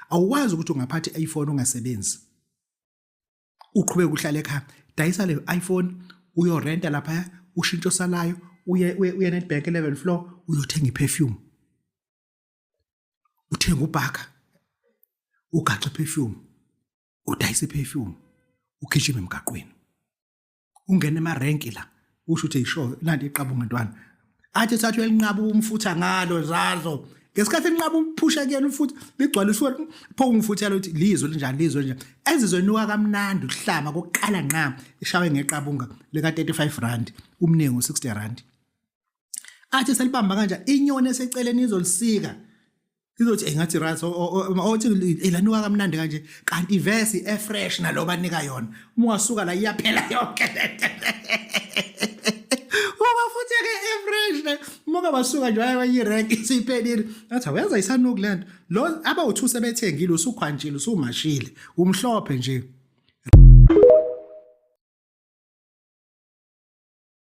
awukwazi ukuthi ungaphatha i-iPhone ungasebenzi uqhubeka uhlale ekhaya dayisa le iPhone uyorenta lapha ushintsho salayo uye Nedbank 11 floor uyothenga iperfume uthenga ubhaka ugaxa iperfume udayisa iperfume ukhishime emgaqweni ungena emarenki la usho ukuthi isho nanti iqaba ngantwana athi thathu elinqaba umfutha ngalo zazo ngesikhathi enqaba umphusha kuyena umfutha ligcwala usuka pho umfuthela uthi lizwe linjani ezizwenuka kamnandi ukuhlama kokuqala nqa ishawe ngeqabunga leka 35 rand umningi u60 rand athi selibamba kanje inyoni eseceleni izolisika izothi engathi right othi ilanuka kamnandi kanje kanti ivesi efresh naloba nika yona uma wasuka la iyaphela yonke Moga basuka nje wayirank isiphelile athi uyaza isanuku lento lo aba u2 sebethengile usukhwanjile usumashile umhlophe nje